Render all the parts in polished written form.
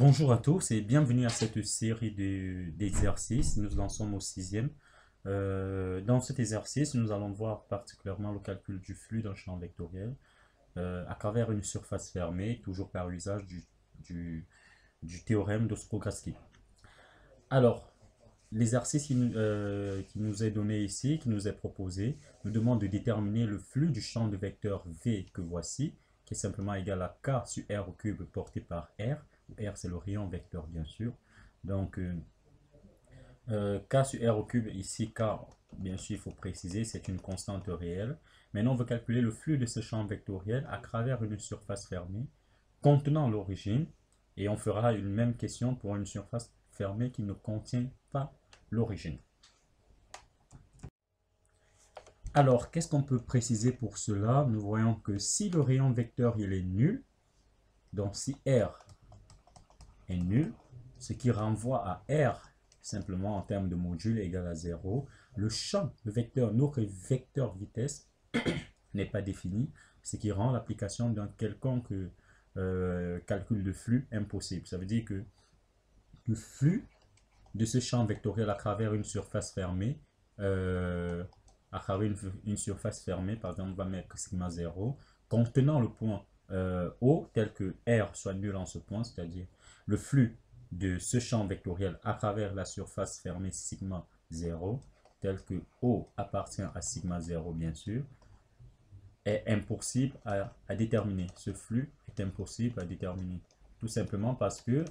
Bonjour à tous et bienvenue à cette série d'exercices. Nous en sommes au sixième. Dans cet exercice, nous allons voir particulièrement le calcul du flux d'un champ vectoriel à travers une surface fermée, toujours par l'usage du théorème de Sprogowski. Alors, l'exercice qui nous est donné ici, qui nous est proposé, nous demande de déterminer le flux du champ de vecteur V que voici, qui est simplement égal à K sur R au cube porté par R. R, c'est le rayon vecteur, bien sûr. Donc, K sur R au cube, ici, K, bien sûr, il faut préciser, c'est une constante réelle. Maintenant, on veut calculer le flux de ce champ vectoriel à travers une surface fermée contenant l'origine. Et on fera une même question pour une surface fermée qui ne contient pas l'origine. Alors, qu'est-ce qu'on peut préciser pour cela? Nous voyons que si le rayon vecteur il est nul, donc si R est nul, ce qui renvoie à R simplement en termes de module égal à 0, le champ de vecteur, notre vecteur vitesse n'est pas défini, ce qui rend l'application d'un quelconque calcul de flux impossible. Ça veut dire que le flux de ce champ vectoriel à travers une surface fermée, à travers une surface fermée, par exemple, on va mettre sigma 0, contenant le point O, tel que R soit nul en ce point, c'est-à-dire le flux de ce champ vectoriel à travers la surface fermée sigma 0, tel que O appartient à sigma 0, bien sûr, est impossible à déterminer. Ce flux est impossible à déterminer. Tout simplement parce que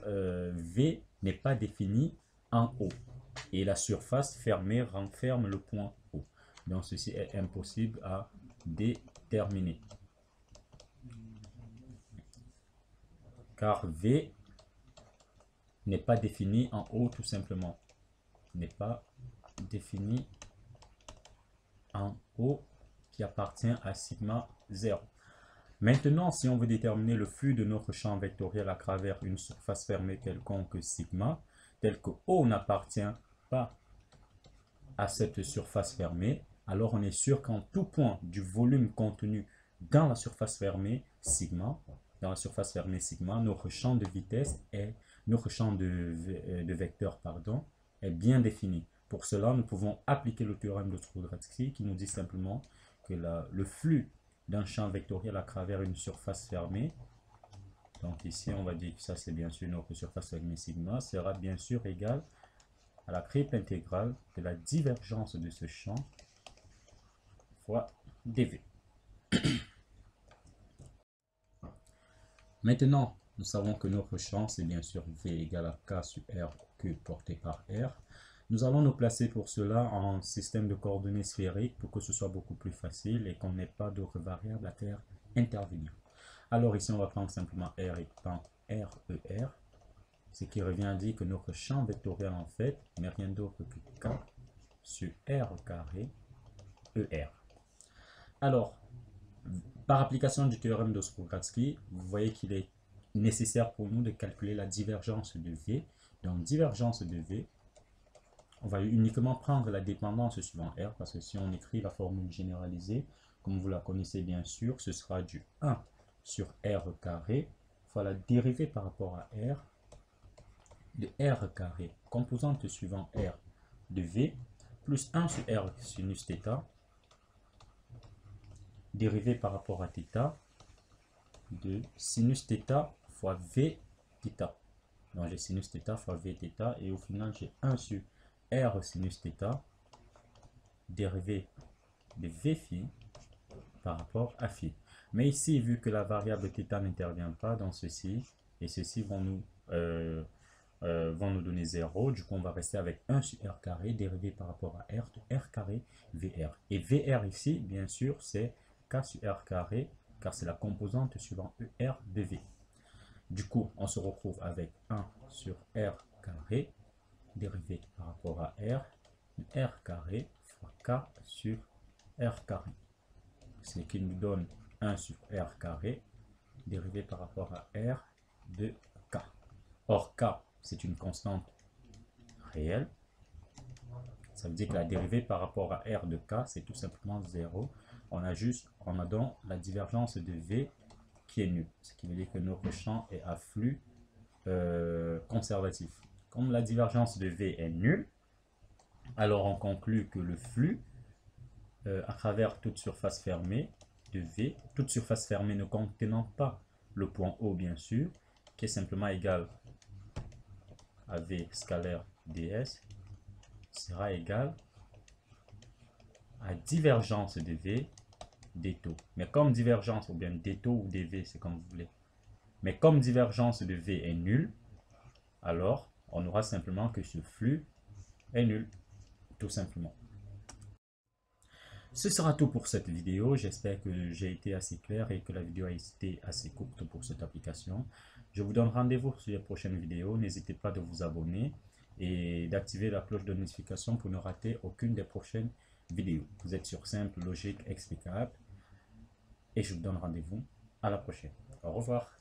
V n'est pas défini en O. Et la surface fermée renferme le point O. Donc ceci est impossible à déterminer. Car V n'est pas défini en O tout simplement. N'est pas défini en O qui appartient à sigma 0. Maintenant, si on veut déterminer le flux de notre champ vectoriel à travers une surface fermée quelconque sigma, tel que O n'appartient pas à cette surface fermée, alors on est sûr qu'en tout point du volume contenu dans la surface fermée sigma, notre champ de vitesse est, notre champ de vecteur, pardon, est bien défini. Pour cela, nous pouvons appliquer le théorème de Sprogowski qui nous dit simplement que le flux d'un champ vectoriel à travers une surface fermée, donc ici on va dire que ça c'est bien sûr notre surface fermée sigma, sera bien sûr égal à la triple intégrale de la divergence de ce champ fois dV. Maintenant, nous savons que notre champ, c'est bien sûr V égale à K sur R cube porté par R. Nous allons nous placer pour cela en système de coordonnées sphériques pour que ce soit beaucoup plus facile et qu'on n'ait pas d'autres variables à faire intervenir. Alors ici, on va prendre simplement R étant RER, ce qui revient à dire que notre champ vectoriel en fait n'est rien d'autre que K sur R carré ER. Alors, par application du théorème de Sprogowski, vous voyez qu'il est nécessaire pour nous de calculer la divergence de V. Donc, divergence de V, on va uniquement prendre la dépendance suivant R, parce que si on écrit la formule généralisée, comme vous la connaissez bien sûr, ce sera du 1 sur R carré fois la dérivée par rapport à R de R carré, composante suivant R de V, plus 1 sur R sinus θ, dérivé par rapport à θ de sinus θ fois V θ. Donc j'ai sinus θ fois V θ et au final j'ai 1 sur R sinus θ dérivé de V phi par rapport à phi. Mais ici, vu que la variable θ n'intervient pas dans ceci, et ceci vont nous donner 0, du coup on va rester avec 1 sur R carré dérivé par rapport à R de R carré VR. Et VR ici, bien sûr, c'est K sur R carré, car c'est la composante suivant ER de V. Du coup, on se retrouve avec 1 sur R carré dérivé par rapport à R, R carré fois K sur R carré. Ce qui nous donne 1 sur R carré dérivé par rapport à R de K. Or, K, c'est une constante réelle. Ça veut dire que la dérivée par rapport à R de K, c'est tout simplement 0. On a donc la divergence de V qui est nulle. Ce qui veut dire que notre champ est à flux conservatif. Comme la divergence de V est nulle, alors on conclut que le flux à travers toute surface fermée de V, toute surface fermée ne contenant pas le point O bien sûr, qui est simplement égal à V scalaire ds, sera égal à divergence de V d taux. Mais comme divergence, ou bien d taux ou dV, c'est comme vous voulez. Mais comme divergence de V est nulle, alors on aura simplement que ce flux est nul, tout simplement. Ce sera tout pour cette vidéo. J'espère que j'ai été assez clair et que la vidéo a été assez courte pour cette application. Je vous donne rendez-vous sur les prochaines vidéos. N'hésitez pas de vous abonner et d'activer la cloche de notification pour ne rater aucune des prochaines vidéos. Vous êtes sur Simple, Logique, Explicable. Et je vous donne rendez-vous à la prochaine. Au revoir.